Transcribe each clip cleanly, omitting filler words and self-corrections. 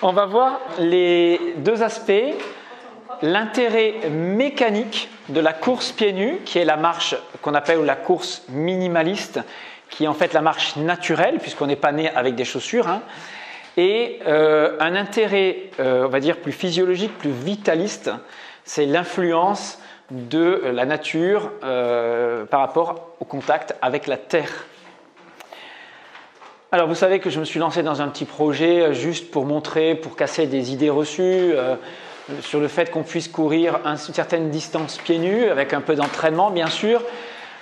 On va voir les deux aspects. L'intérêt mécanique de la course pieds nus, qui est la marche qu'on appelle la course minimaliste, qui est en fait la marche naturelle, puisqu'on n'est pas né avec des chaussures, hein, et un intérêt, on va dire, plus physiologique, plus vitaliste, c'est l'influence de la nature par rapport au contact avec la terre. Alors vous savez que je me suis lancé dans un petit projet juste pour montrer, pour casser des idées reçues, sur le fait qu'on puisse courir une certaine distance pieds nus, avec un peu d'entraînement bien sûr.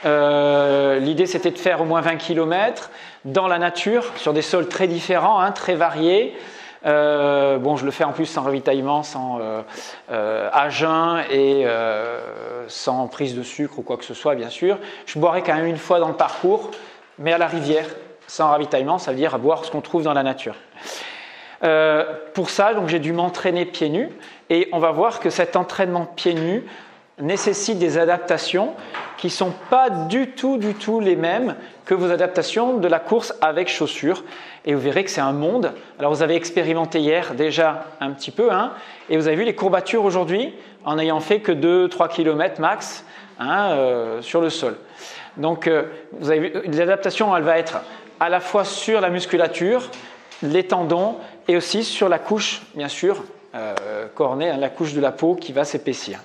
L'idée c'était de faire au moins 20 km dans la nature, sur des sols très différents, hein, très variés. Bon, je le fais en plus sans ravitaillement, à jeun et sans prise de sucre ou quoi que ce soit bien sûr. Je boirai quand même une fois dans le parcours, mais à la rivière, sans ravitaillement, ça veut dire à boire ce qu'on trouve dans la nature. Pour ça, donc, j'ai dû m'entraîner pieds nus et on va voir que cet entraînement pieds nus nécessite des adaptations qui ne sont pas du tout les mêmes que vos adaptations de la course avec chaussures. Et vous verrez que c'est un monde. Alors vous avez expérimenté hier déjà un petit peu, hein, et vous avez vu les courbatures aujourd'hui en n'ayant fait que 2-3 km max, hein, sur le sol. Donc vous avez vu, les adaptations, elles vont être à la fois sur la musculature, les tendons et aussi sur la couche, bien sûr, cornée, hein, la couche de la peau qui va s'épaissir.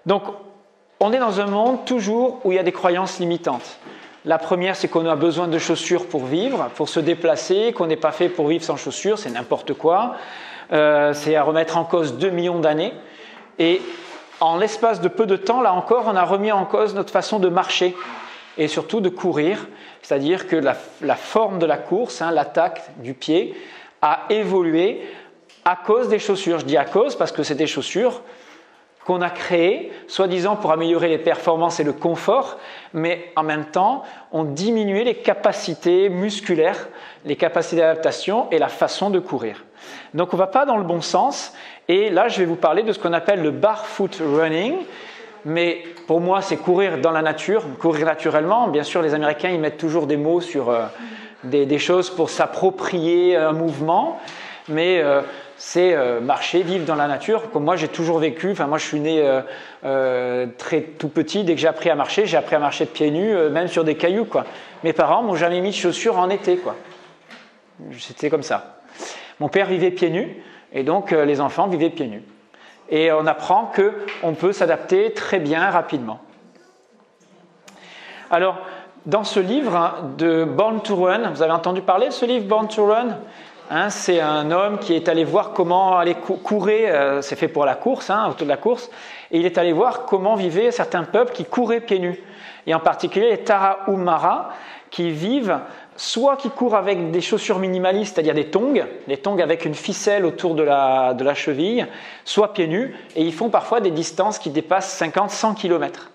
Donc, on est dans un monde toujours où il y a des croyances limitantes. La première, c'est qu'on a besoin de chaussures pour vivre, pour se déplacer, qu'on n'est pas fait pour vivre sans chaussures, c'est n'importe quoi. C'est à remettre en cause 2 millions d'années. Et en l'espace de peu de temps, là encore, on a remis en cause notre façon de marcher et surtout de courir. C'est-à-dire que la forme de la course, hein, l'attaque du pied, a évolué à cause des chaussures. Je dis à cause parce que c'est des chaussures qu'on a créées, soi-disant pour améliorer les performances et le confort, mais en même temps, on diminuait les capacités musculaires, les capacités d'adaptation et la façon de courir. Donc on ne va pas dans le bon sens, et là je vais vous parler de ce qu'on appelle le barefoot running, mais pour moi c'est courir dans la nature, courir naturellement. Bien sûr les Américains ils mettent toujours des mots sur des choses pour s'approprier un mouvement, mais c'est marcher, vivre dans la nature, comme moi j'ai toujours vécu. Enfin, moi je suis né très tout petit, dès que j'ai appris à marcher de pieds nus, même sur des cailloux, quoi. Mes parents m'ont jamais mis de chaussures en été, quoi. C'était comme ça. Mon père vivait pieds nus, et donc les enfants vivaient pieds nus. Et on apprend qu'on peut s'adapter très bien, rapidement. Alors, dans ce livre hein, de Born to Run, vous avez entendu parler de ce livre Born to Run? Hein, c'est un homme qui est allé voir comment aller courir, c'est fait pour la course, hein, autour de la course, et il est allé voir comment vivaient certains peuples qui couraient pieds nus, et en particulier les Tarahumara, qui vivent soit qui courent avec des chaussures minimalistes, c'est-à-dire des tongs avec une ficelle autour de la cheville, soit pieds nus, et ils font parfois des distances qui dépassent 50-100 km.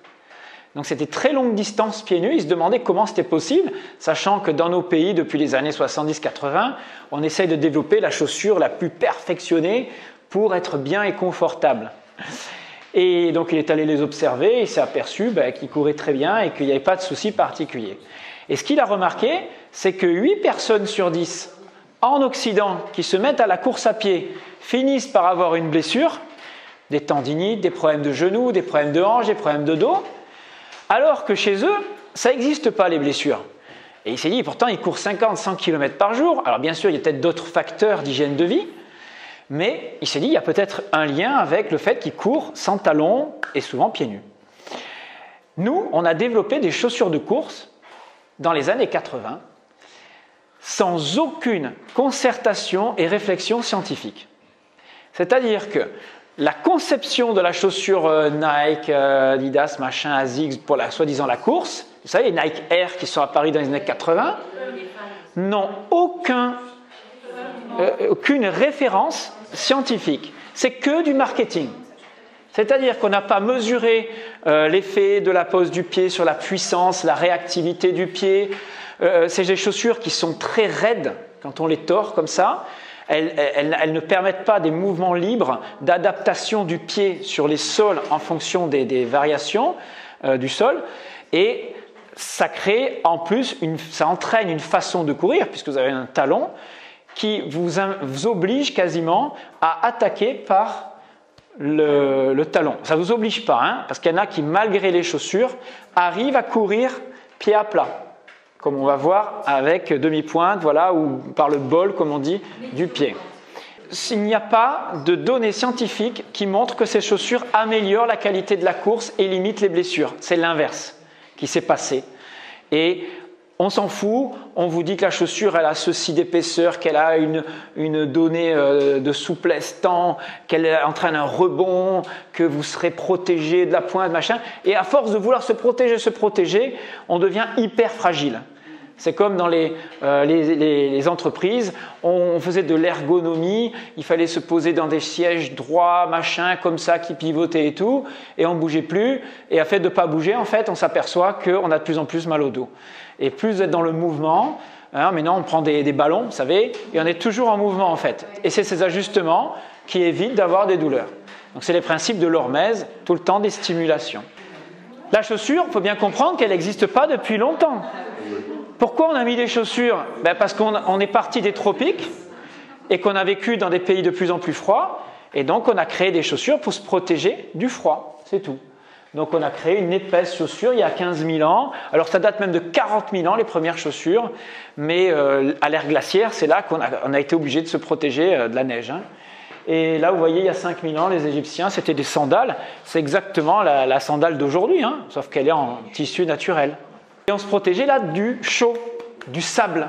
Donc c'était très longue distance pieds nus, ils se demandaient comment c'était possible, sachant que dans nos pays, depuis les années 70-80, on essaye de développer la chaussure la plus perfectionnée pour être bien et confortable. Et donc il est allé les observer, il s'est aperçu qu'ils couraient très bien et qu'il n'y avait pas de souci particulier. Et ce qu'il a remarqué, c'est que 8 personnes sur 10 en Occident qui se mettent à la course à pied finissent par avoir une blessure, des tendinites, des problèmes de genoux, des problèmes de hanches, des problèmes de dos, alors que chez eux, ça n'existe pas les blessures. Et il s'est dit, pourtant, ils courent 50-100 km par jour. Alors bien sûr, il y a peut-être d'autres facteurs d'hygiène de vie, mais il s'est dit, il y a peut-être un lien avec le fait qu'ils courent sans talons et souvent pieds nus. Nous, on a développé des chaussures de course dans les années 80, sans aucune concertation et réflexion scientifique. C'est-à-dire que la conception de la chaussure Nike, Adidas, machin, ASICS pour soi-disant la course, vous savez, les Nike Air qui sont apparus dans les années 80, n'ont aucune référence scientifique. C'est que du marketing. C'est-à-dire qu'on n'a pas mesuré l'effet de la pose du pied sur la puissance, la réactivité du pied. C'est des chaussures qui sont très raides quand on les tord comme ça. Elles ne permettent pas des mouvements libres d'adaptation du pied sur les sols en fonction des variations du sol. Et ça crée en plus, ça entraîne une façon de courir, puisque vous avez un talon qui vous oblige quasiment à attaquer par le talon. Ça ne vous oblige pas, hein, parce qu'il y en a qui, malgré les chaussures, arrivent à courir pied à plat, comme on va voir avec demi-pointe, voilà, ou par le bol, comme on dit, du pied. Il n'y a pas de données scientifiques qui montrent que ces chaussures améliorent la qualité de la course et limitent les blessures. C'est l'inverse qui s'est passé. Et on s'en fout, on vous dit que la chaussure elle a ceci d'épaisseur, qu'elle a une donnée de souplesse tant, qu'elle entraîne un rebond, que vous serez protégé de la pointe, machin. Et à force de vouloir se protéger, on devient hyper fragile. C'est comme dans les entreprises, on faisait de l'ergonomie, il fallait se poser dans des sièges droits, machin, comme ça, qui pivotaient et tout, et on ne bougeait plus. Et à fait de ne pas bouger, en fait, on s'aperçoit qu'on a de plus en plus mal au dos. Et plus vous êtes dans le mouvement, hein, maintenant on prend des ballons, vous savez, et on est toujours en mouvement en fait. Et c'est ces ajustements qui évitent d'avoir des douleurs. Donc c'est les principes de l'hormèse, tout le temps des stimulations. La chaussure, il faut bien comprendre qu'elle n'existe pas depuis longtemps. Pourquoi on a mis des chaussures? Parce qu'on est parti des tropiques et qu'on a vécu dans des pays de plus en plus froids, et donc on a créé des chaussures pour se protéger du froid, c'est tout. Donc on a créé une épaisse chaussure il y a 15 000 ans, alors ça date même de 40 000 ans les premières chaussures, mais à l'ère glaciaire, c'est là qu'on a été obligé de se protéger de la neige. Hein. Et là, vous voyez, il y a 5 000 ans, les Égyptiens, c'était des sandales, c'est exactement la sandale d'aujourd'hui, hein, sauf qu'elle est en tissu naturel. Et on se protégeait là du chaud, du sable.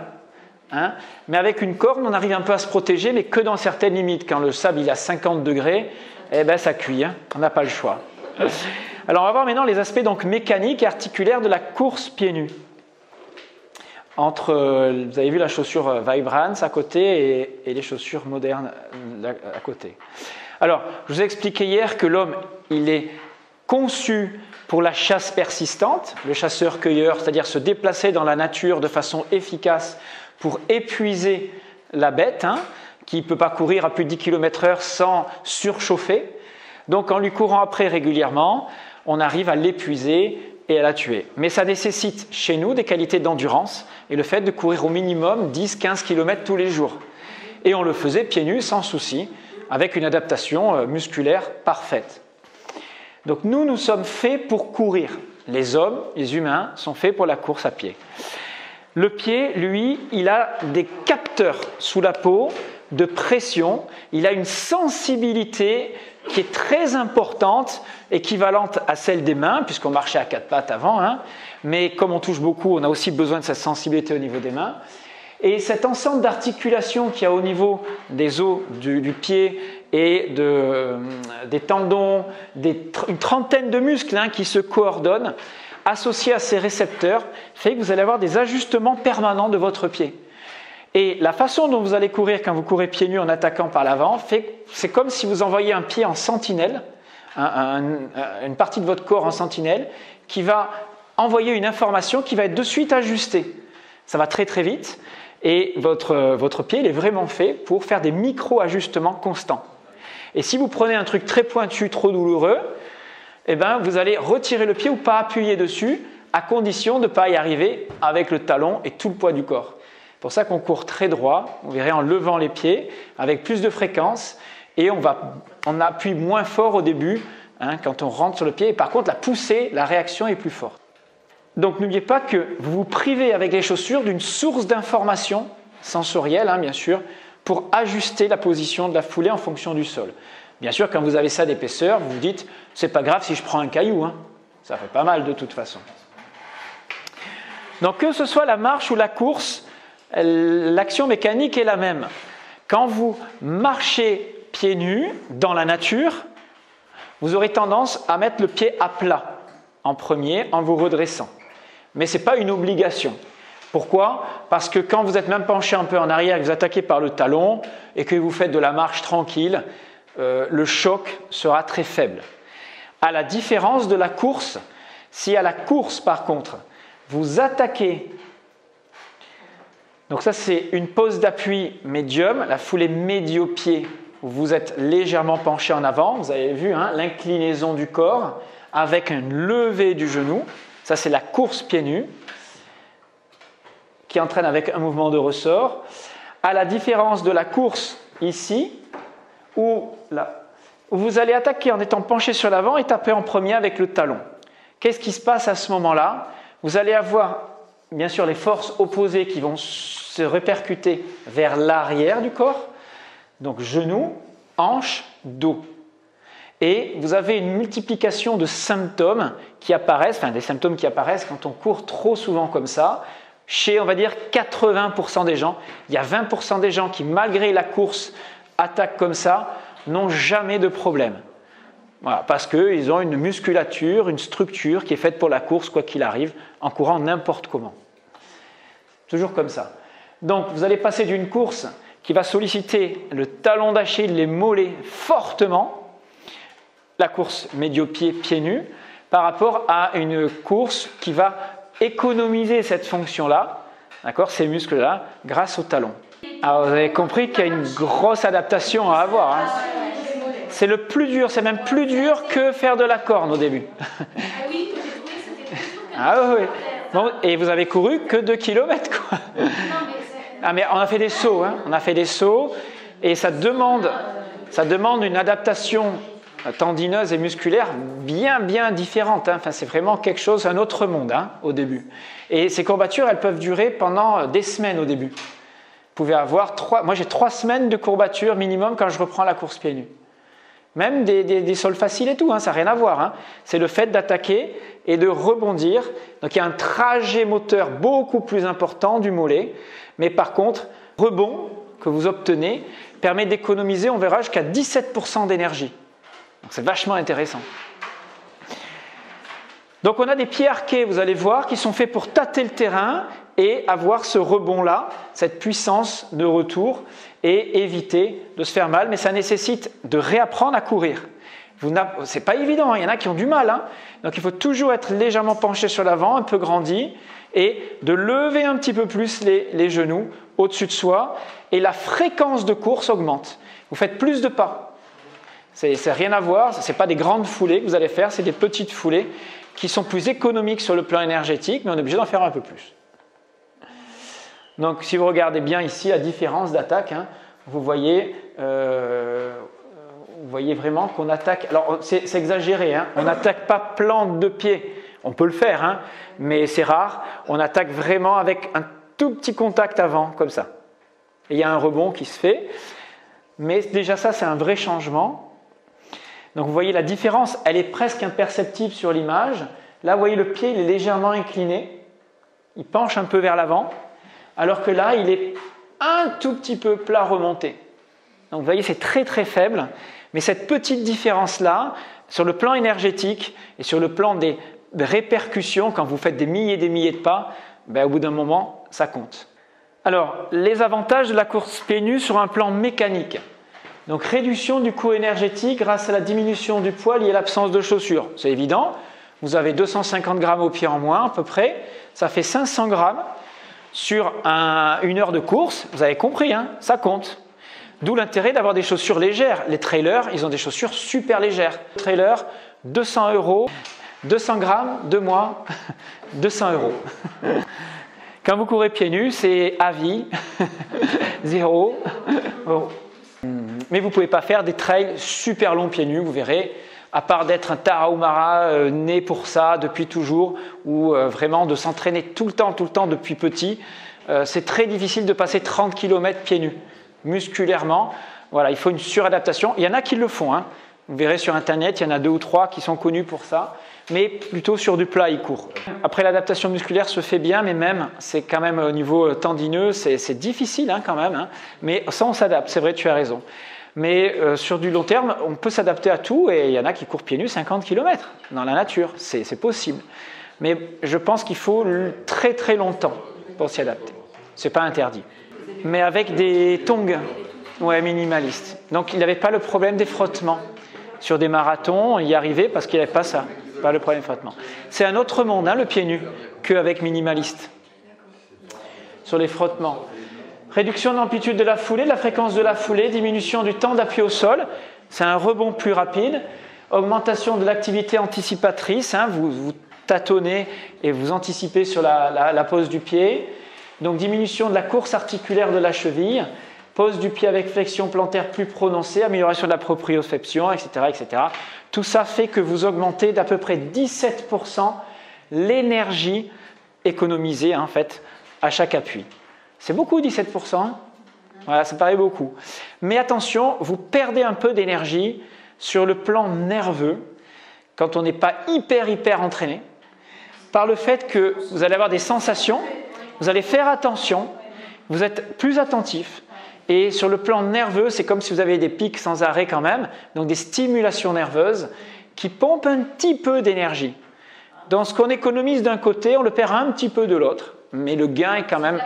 Hein. Mais avec une corne, on arrive un peu à se protéger, mais que dans certaines limites. Quand le sable il est à 50 degrés, eh ben, ça cuit, hein. On n'a pas le choix. Alors on va voir maintenant les aspects donc, mécaniques et articulaires de la course pieds nus. Vous avez vu la chaussure Vibrance à côté et les chaussures modernes à côté. Alors, je vous ai expliqué hier que l'homme, il est conçu pour la chasse persistante, le chasseur-cueilleur, c'est-à-dire se déplacer dans la nature de façon efficace pour épuiser la bête, hein, qui ne peut pas courir à plus de 10 km/h sans surchauffer. Donc en lui courant après régulièrement, on arrive à l'épuiser et à la tuer. Mais ça nécessite chez nous des qualités d'endurance et le fait de courir au minimum 10-15 km tous les jours. Et on le faisait pieds nus sans souci, avec une adaptation musculaire parfaite. Donc nous sommes faits pour courir. Les hommes, les humains, sont faits pour la course à pied. Le pied, lui, il a des capteurs sous la peau de pression. Il a une sensibilité qui est très importante, équivalente à celle des mains, puisqu'on marchait à quatre pattes avant. Hein. Mais comme on touche beaucoup, on a aussi besoin de cette sensibilité au niveau des mains. Et cet ensemble d'articulations qu'il y a au niveau des os du pied et des tendons, une trentaine de muscles hein, qui se coordonnent, associés à ces récepteurs, fait que vous allez avoir des ajustements permanents de votre pied. Et la façon dont vous allez courir quand vous courez pieds nus en attaquant par l'avant, c'est comme si vous envoyiez un pied en sentinelle, une partie de votre corps en sentinelle, qui va envoyer une information qui va être de suite ajustée. Ça va très très vite. Et votre pied il est vraiment fait pour faire des micro-ajustements constants. Et si vous prenez un truc très pointu, trop douloureux, eh ben, vous allez retirer le pied ou pas appuyer dessus, à condition de ne pas y arriver avec le talon et tout le poids du corps. C'est pour ça qu'on court très droit, vous verrez en levant les pieds, avec plus de fréquence, et on appuie moins fort au début hein, quand on rentre sur le pied. Et par contre, la poussée, la réaction est plus forte. Donc n'oubliez pas que vous vous privez avec les chaussures d'une source d'information sensorielle, hein, bien sûr, pour ajuster la position de la foulée en fonction du sol. Bien sûr, quand vous avez ça d'épaisseur, vous vous dites, c'est pas grave si je prends un caillou, hein. Ça fait pas mal de toute façon. Donc que ce soit la marche ou la course, l'action mécanique est la même. Quand vous marchez pieds nus dans la nature, vous aurez tendance à mettre le pied à plat en premier en vous redressant. Mais ce n'est pas une obligation. Pourquoi? Parce que quand vous êtes même penché un peu en arrière et que vous attaquez par le talon et que vous faites de la marche tranquille, le choc sera très faible. À la différence de la course, si à la course par contre, vous attaquez, donc ça c'est une pose d'appui médium, la foulée médio-pied, où vous êtes légèrement penché en avant, vous avez vu hein, l'inclinaison du corps avec une levée du genou, ça c'est la course pieds nus, qui entraîne avec un mouvement de ressort. À la différence de la course ici, où vous allez attaquer en étant penché sur l'avant et taper en premier avec le talon. Qu'est-ce qui se passe à ce moment-là? Vous allez avoir bien sûr les forces opposées qui vont se répercuter vers l'arrière du corps, donc genoux, hanches, dos. Et vous avez une multiplication de symptômes qui apparaissent, enfin des symptômes qui apparaissent quand on court trop souvent comme ça. Chez, on va dire, 80% des gens, il y a 20% des gens qui, malgré la course, attaquent comme ça, n'ont jamais de problème. Voilà, parce qu'ils ont une musculature, une structure qui est faite pour la course, quoi qu'il arrive, en courant n'importe comment. Toujours comme ça. Donc, vous allez passer d'une course qui va solliciter le talon d'Achille, les mollets fortement, la course médio-pied, pieds nus, par rapport à une course qui va économiser cette fonction-là, d'accord, ces muscles-là, grâce au talon. Alors, vous avez compris qu'il y a une grosse adaptation à avoir. Hein. C'est le plus dur, c'est même plus dur que faire de la corne au début. Ah oui. Bon, et vous avez couru que 2 km, quoi. Ah, mais on a fait des sauts, hein. On a fait des sauts, et ça demande une adaptation tendineuse et musculaire bien différente. Hein. Enfin, c'est vraiment quelque chose, un autre monde hein, au début. Et ces courbatures, elles peuvent durer pendant des semaines au début. Vous pouvez avoir moi j'ai 3 semaines de courbatures minimum quand je reprends la course pieds nus. Même des sols faciles et tout, hein, ça n'a rien à voir. Hein. C'est le fait d'attaquer et de rebondir. Donc il y a un trajet moteur beaucoup plus important du mollet. Mais par contre, rebond que vous obtenez permet d'économiser, on verra, jusqu'à 17% d'énergie. Donc c'est vachement intéressant. Donc on a des pieds arqués, vous allez voir, qui sont faits pour tâter le terrain et avoir ce rebond-là, cette puissance de retour et éviter de se faire mal. Mais ça nécessite de réapprendre à courir. C'est pas évident, hein, il y en a qui ont du mal. Hein. Donc il faut toujours être légèrement penché sur l'avant, un peu grandi, et de lever un petit peu plus les genoux au-dessus de soi. Et la fréquence de course augmente. Vous faites plus de pas. C'est rien à voir, ce n'est pas des grandes foulées que vous allez faire, c'est des petites foulées qui sont plus économiques sur le plan énergétique, mais on est obligé d'en faire un peu plus. Donc si vous regardez bien ici la différence d'attaque, hein, vous voyez vraiment qu'on attaque, alors c'est exagéré, hein, on n'attaque pas plante de pied, on peut le faire, hein, mais c'est rare, on attaque vraiment avec un tout petit contact avant, comme ça. Et il y a un rebond qui se fait, mais déjà ça c'est un vrai changement. Donc vous voyez la différence, elle est presque imperceptible sur l'image. Là vous voyez le pied, il est légèrement incliné, il penche un peu vers l'avant, alors que là il est un tout petit peu plat remonté. Donc vous voyez c'est très très faible, mais cette petite différence-là, sur le plan énergétique et sur le plan des répercussions, quand vous faites des milliers de pas, ben, au bout d'un moment ça compte. Alors les avantages de la course pieds nus sur un plan mécanique. Donc réduction du coût énergétique grâce à la diminution du poids liée à l'absence de chaussures. C'est évident, vous avez 250 grammes au pied en moins à peu près, ça fait 500 grammes sur une heure de course, vous avez compris, hein, ça compte. D'où l'intérêt d'avoir des chaussures légères. Les trailers, ils ont des chaussures super légères. Trailer, 200 €, 200 grammes, 2 mois, 200 €. Quand vous courez pieds nus, c'est à vie, 0 €. Mais vous ne pouvez pas faire des trails super longs pieds nus, vous verrez, à part d'être un tarahumara né pour ça depuis toujours, ou vraiment de s'entraîner tout le temps depuis petit, c'est très difficile de passer 30 km pieds nus, musculairement. Voilà, il faut une suradaptation. Il y en a qui le font, hein. Vous verrez sur internet, il y en a 2 ou 3 qui sont connus pour ça, mais plutôt sur du plat, ils courent. Après, l'adaptation musculaire se fait bien, mais même, c'est quand même au niveau tendineux, c'est difficile hein, quand même, hein. Mais ça, on s'adapte, c'est vrai, tu as raison. Mais sur du long terme, on peut s'adapter à tout, et il y en a qui courent pieds nus 50 km dans la nature, c'est possible. Mais je pense qu'il faut très très longtemps pour s'y adapter. Ce n'est pas interdit. Mais avec des tongs, ouais, minimalistes. Donc il n'avait pas le problème des frottements. Sur des marathons, il y arrivait parce qu'il n'avait pas ça, pas le problème des frottements. C'est un autre monde, hein, le pied nu, qu'avec minimaliste. Sur les frottements. Réduction de l'amplitude de la foulée, de la fréquence de la foulée, diminution du temps d'appui au sol, c'est un rebond plus rapide, augmentation de l'activité anticipatrice, hein, vous tâtonnez et vous anticipez sur la pose du pied, Donc diminution de la course articulaire de la cheville, pose du pied avec flexion plantaire plus prononcée, amélioration de la proprioception, etc., etc. Tout ça fait que vous augmentez d'à peu près 17% l'énergie économisée en fait, à chaque appui. C'est beaucoup 17%, hein? Voilà, ça paraît beaucoup. Mais attention, vous perdez un peu d'énergie sur le plan nerveux quand on n'est pas hyper entraîné, par le fait que vous allez avoir des sensations, vous allez faire attention, vous êtes plus attentif. Et sur le plan nerveux, c'est comme si vous aviez des pics sans arrêt quand même, donc des stimulations nerveuses qui pompent un petit peu d'énergie. Dans ce qu'on économise d'un côté, on le perd un petit peu de l'autre, mais le gain est quand même...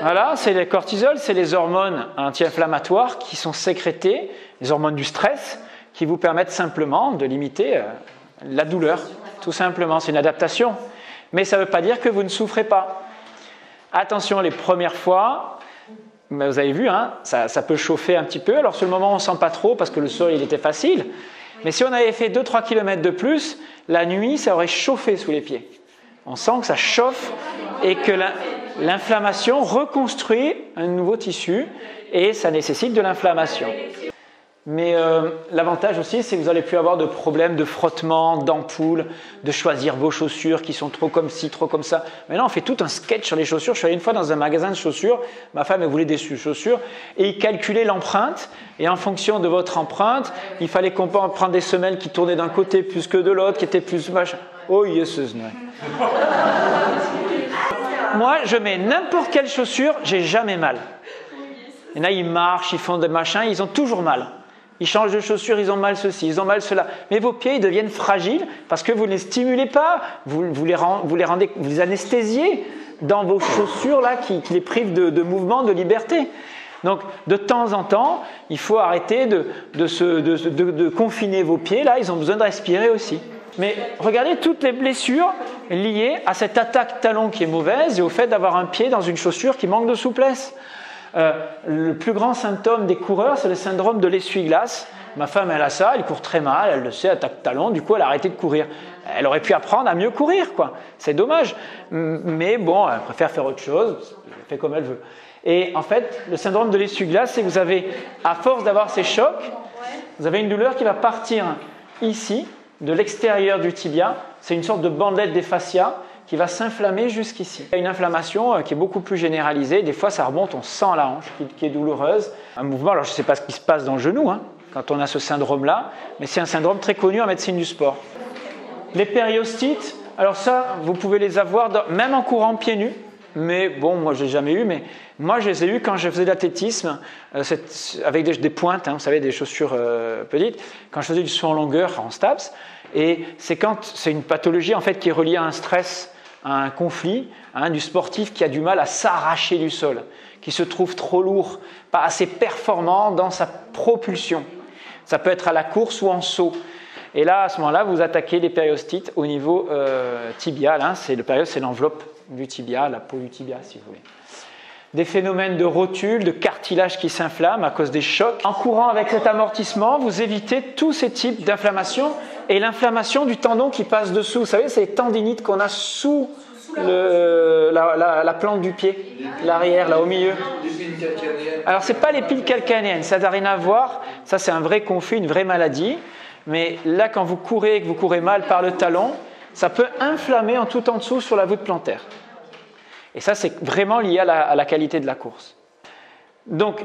Voilà, c'est le cortisol, c'est les hormones anti-inflammatoires qui sont sécrétées, les hormones du stress, qui vous permettent simplement de limiter la douleur, tout simplement, c'est une adaptation. Mais ça ne veut pas dire que vous ne souffrez pas. Attention, les premières fois, vous avez vu, hein, ça peut chauffer un petit peu. Alors sur le moment, on ne sent pas trop parce que le sol il était facile. Mais si on avait fait 2-3 km de plus, la nuit, ça aurait chauffé sous les pieds. On sent que ça chauffe et que l'inflammation reconstruit un nouveau tissu et ça nécessite de l'inflammation. Mais l'avantage aussi, c'est que vous n'allez plus avoir de problèmes de frottement, d'ampoules, de choisir vos chaussures qui sont trop comme ci, trop comme ça. Maintenant, on fait tout un sketch sur les chaussures. Je suis allé une fois dans un magasin de chaussures, ma femme elle voulait des chaussures, et ils calculaient l'empreinte. Et en fonction de votre empreinte, il fallait qu'on prenne des semelles qui tournaient d'un côté plus que de l'autre, qui étaient plus machin. Oh yes, moi, je mets n'importe quelle chaussure, j'ai jamais mal. Il y en a, ils marchent, ils font des machins, ils ont toujours mal. Ils changent de chaussures, ils ont mal ceci, ils ont mal cela. Mais vos pieds, ils deviennent fragiles parce que vous ne les stimulez pas, vous les anesthésiez dans vos chaussures là, qui les privent de mouvement, de liberté. Donc, de temps en temps, il faut arrêter de confiner vos pieds. Là, ils ont besoin de respirer aussi. Mais regardez toutes les blessures liées à cette attaque talon qui est mauvaise et au fait d'avoir un pied dans une chaussure qui manque de souplesse. Le plus grand symptôme des coureurs, c'est le syndrome de l'essuie-glace. Ma femme, elle a ça, elle court très mal, elle le sait, attaque talon, du coup, elle a arrêté de courir. Elle aurait pu apprendre à mieux courir, quoi. C'est dommage. Mais bon, elle préfère faire autre chose, elle fait comme elle veut. Et en fait, le syndrome de l'essuie-glace, c'est que vous avez, à force d'avoir ces chocs, vous avez une douleur qui va partir ici, de l'extérieur du tibia. C'est une sorte de bandelette des fascias qui va s'inflammer jusqu'ici. Il y a une inflammation qui est beaucoup plus généralisée. Des fois, ça remonte, on sent la hanche qui est douloureuse. Un mouvement, alors je ne sais pas ce qui se passe dans le genou hein, quand on a ce syndrome-là, mais c'est un syndrome très connu en médecine du sport. Les périostites, alors ça, vous pouvez les avoir même en courant pieds nus. Mais bon, moi je ne l'ai jamais eu, mais moi je les ai eus quand je faisais de l'athlétisme, avec des pointes, hein, vous savez, des chaussures petites, quand je faisais du saut en longueur en STAPS. Et c'est une pathologie en fait qui est reliée à un stress, à un conflit, hein, du sportif qui a du mal à s'arracher du sol, qui se trouve trop lourd, pas assez performant dans sa propulsion. Ça peut être à la course ou en saut. Et là, à ce moment-là, vous attaquez les périostites au niveau tibial. Hein, le périos, c'est l'enveloppe du tibia, la peau du tibia, si vous voulez. Des phénomènes de rotules, de cartilage qui s'inflamment à cause des chocs. En courant avec cet amortissement, vous évitez tous ces types d'inflammation et l'inflammation du tendon qui passe dessous. Vous savez, c'est les tendinites qu'on a sous la plante du pied, l'arrière, là au milieu. Alors, ce n'est pas les piles calcanéennes, ça n'a rien à voir. Ça, c'est un vrai conflit, une vraie maladie. Mais là, quand vous courez et que vous courez mal par le talon, ça peut inflammer en tout en dessous sur la voûte plantaire. Et ça, c'est vraiment lié à la qualité de la course. Donc,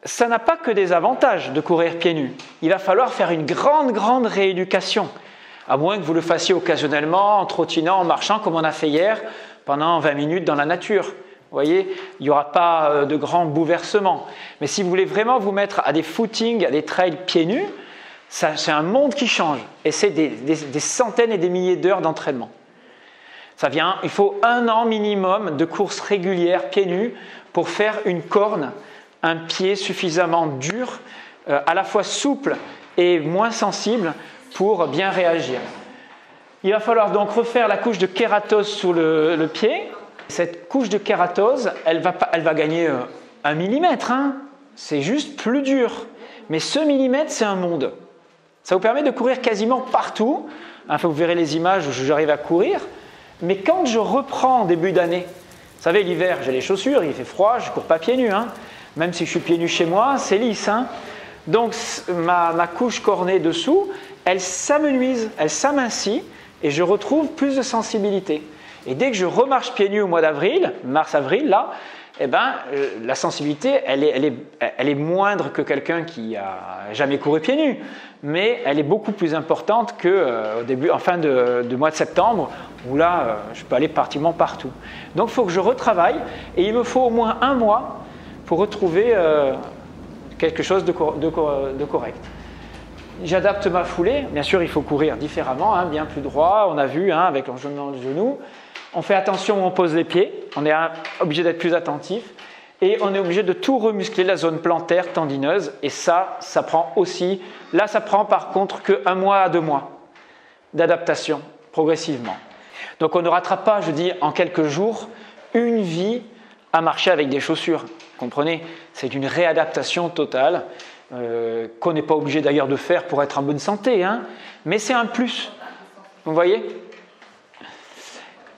ça n'a pas que des avantages de courir pieds nus. Il va falloir faire une grande rééducation. À moins que vous le fassiez occasionnellement, en trottinant, en marchant, comme on a fait hier, pendant 20 minutes dans la nature. Vous voyez, il n'y aura pas de grands bouleversements. Mais si vous voulez vraiment vous mettre à des footings, à des trails pieds nus, c'est un monde qui change. Et c'est des centaines et des milliers d'heures d'entraînement. Il faut 1 an minimum de course régulière pieds nus pour faire une corne, un pied suffisamment dur, à la fois souple et moins sensible pour bien réagir. Il va falloir donc refaire la couche de kératose sous le pied. Cette couche de kératose, elle va gagner 1 millimètre. Hein. C'est juste plus dur. Mais ce millimètre, c'est un monde. Ça vous permet de courir quasiment partout. Enfin, vous verrez les images où j'arrive à courir. Mais quand je reprends en début d'année, savez, l'hiver, j'ai les chaussures, il fait froid, je ne cours pas pieds nus. Hein. Même si je suis pieds nus chez moi, c'est lisse. Hein. Donc ma couche cornée dessous, elle s'amenuise, elle s'amincit et je retrouve plus de sensibilité. Et dès que je remarche pieds nus au mois d'avril, mars-avril, là, eh ben, la sensibilité, elle est moindre que quelqu'un qui a jamais couru pieds nus, mais elle est beaucoup plus importante qu'au début, en fin de mois de septembre, où là, je peux aller pratiquement partout. Donc, il faut que je retravaille, et il me faut au moins 1 mois pour retrouver quelque chose de correct. J'adapte ma foulée. Bien sûr, il faut courir différemment, hein, bien plus droit. On a vu hein, avec l'enjambement du genou. On fait attention où on pose les pieds. On est obligé d'être plus attentif. Et on est obligé de tout remuscler, la zone plantaire, tendineuse. Et ça prend aussi... Là, ça prend par contre que 1 mois à 2 mois d'adaptation, progressivement. Donc, on ne rattrape pas, je dis, en quelques jours, une vie à marcher avec des chaussures. Vous comprenez? C'est une réadaptation totale. Qu'on n'est pas obligé d'ailleurs de faire pour être en bonne santé, hein, mais c'est un plus, vous voyez?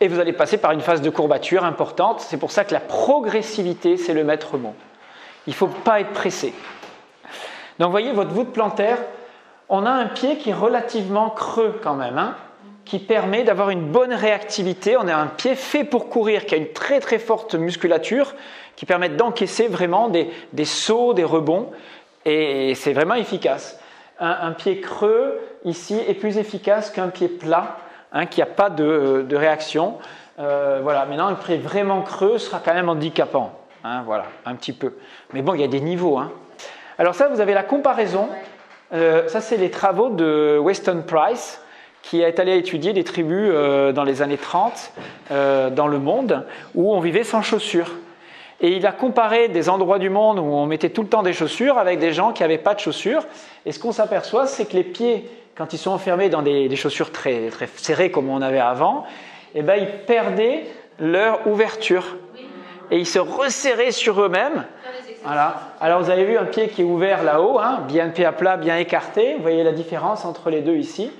Et vous allez passer par une phase de courbature importante, c'est pour ça que la progressivité, c'est le maître mot. Il ne faut pas être pressé. Donc vous voyez, votre voûte plantaire, on a un pied qui est relativement creux quand même, hein, qui permet d'avoir une bonne réactivité. On a un pied fait pour courir, qui a une très très forte musculature, qui permet d'encaisser vraiment des sauts, des rebonds. Et c'est vraiment efficace. Un pied creux, ici, est plus efficace qu'un pied plat, hein, qui n'a pas de réaction. Voilà. Maintenant, un pied vraiment creux sera quand même handicapant. Hein, voilà, un petit peu. Mais bon, il y a des niveaux. Hein. Alors ça, vous avez la comparaison. Ça, c'est les travaux de Weston Price, qui est allé étudier des tribus dans les années 30 dans le monde, où on vivait sans chaussures. Et il a comparé des endroits du monde où on mettait tout le temps des chaussures avec des gens qui n'avaient pas de chaussures. Et ce qu'on s'aperçoit, c'est que les pieds, quand ils sont enfermés dans des chaussures très, très serrées comme on avait avant, eh ben, ils perdaient leur ouverture. Et ils se resserraient sur eux-mêmes. Voilà. Alors vous avez vu un pied qui est ouvert là-haut, hein, bien pied à plat, bien écarté. Vous voyez la différence entre les deux ici,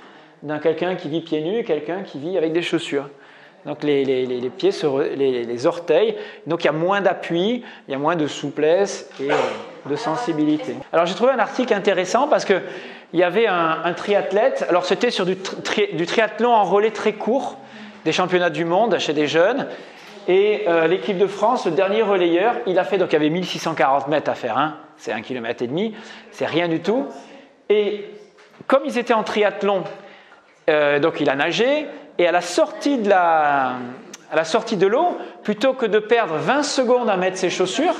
d'un quelqu'un qui vit pieds nus et quelqu'un qui vit avec des chaussures. Donc les pieds, les orteils, donc il y a moins d'appui, il y a moins de souplesse et de sensibilité. Alors j'ai trouvé un article intéressant parce qu'il y avait un triathlète, alors c'était sur du triathlon en relais très court, des championnats du monde chez des jeunes, et l'équipe de France, le dernier relayeur, il a fait, donc il y avait 1640 mètres à faire, hein, c'est 1,5 km, c'est rien du tout, et comme ils étaient en triathlon, donc il a nagé, et à la sortie de l'eau, plutôt que de perdre 20 secondes à mettre ses chaussures,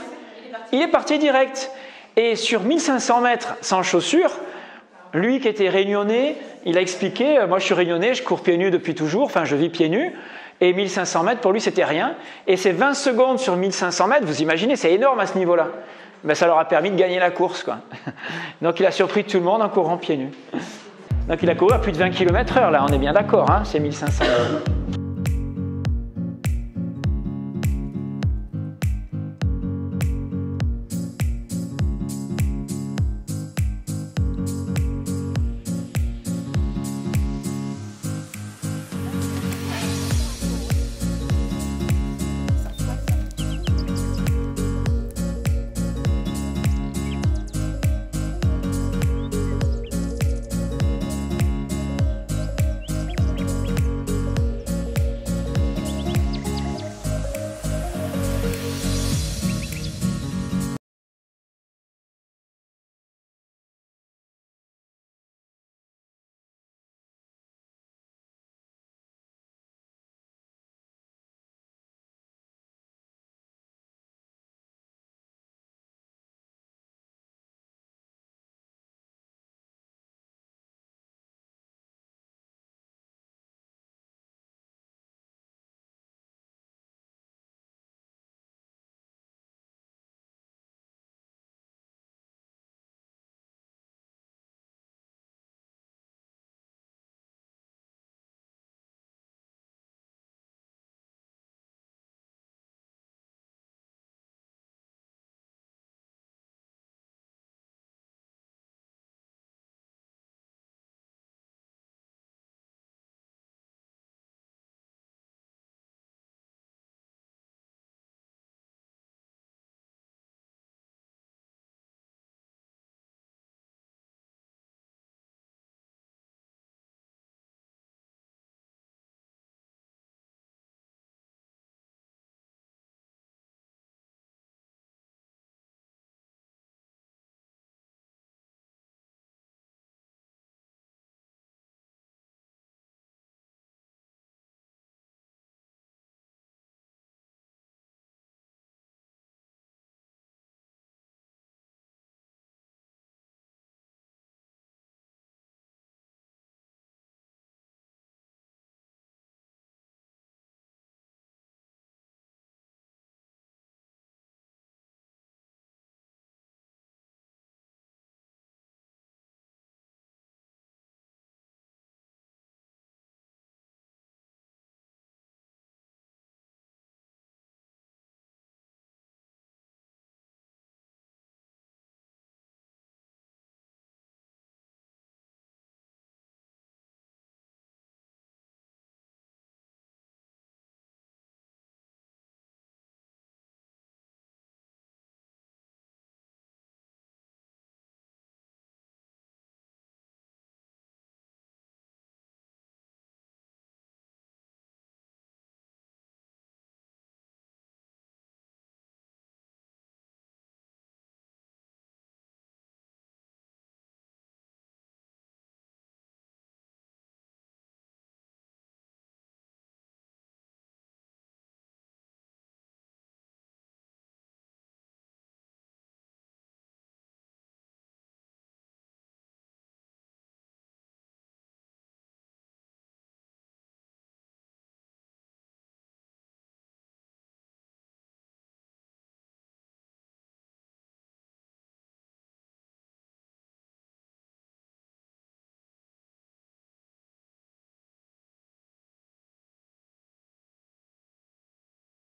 il est parti direct. Et sur 1500 mètres sans chaussures, lui qui était réunionnais, il a expliqué, moi je suis réunionnais, je cours pieds nus depuis toujours, enfin je vis pieds nus, et 1500 mètres pour lui c'était rien. Et ces 20 secondes sur 1500 mètres, vous imaginez, c'est énorme à ce niveau-là. Ben, ça leur a permis de gagner la course, quoi. Donc il a surpris tout le monde en courant pieds nus. Donc il a couru à plus de 20 km/h, là, on est bien d'accord, hein, c'est 1500 mètres.